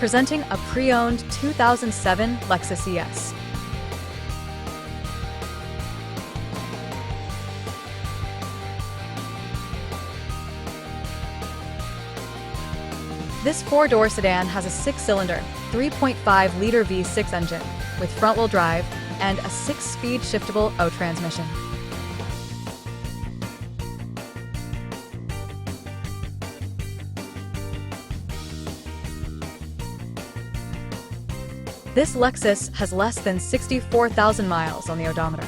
presenting a pre-owned 2007 Lexus ES. This four-door sedan has a six-cylinder, 3.5-liter V6 engine with front-wheel drive and a six-speed shiftable O transmission. This Lexus has less than 64,000 miles on the odometer.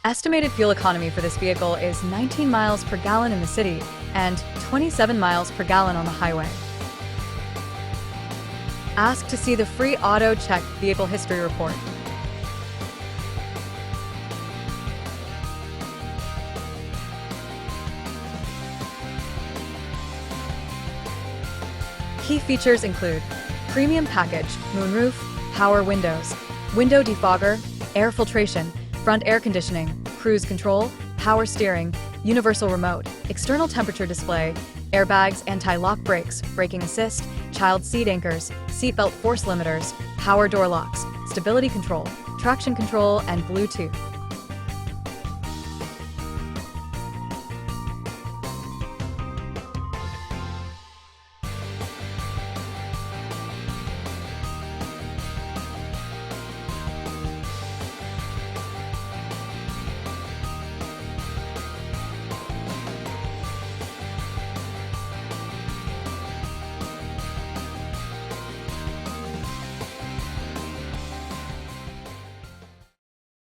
Estimated fuel economy for this vehicle is 19 miles per gallon in the city and 27 miles per gallon on the highway. Ask to see the free Auto Check Vehicle History Report. Key features include premium package, moonroof, power windows, window defogger, air filtration, front air conditioning, cruise control, power steering, universal remote, external temperature display, airbags, anti-lock brakes, braking assist, child seat anchors, seatbelt force limiters, power door locks, stability control, traction control, and Bluetooth.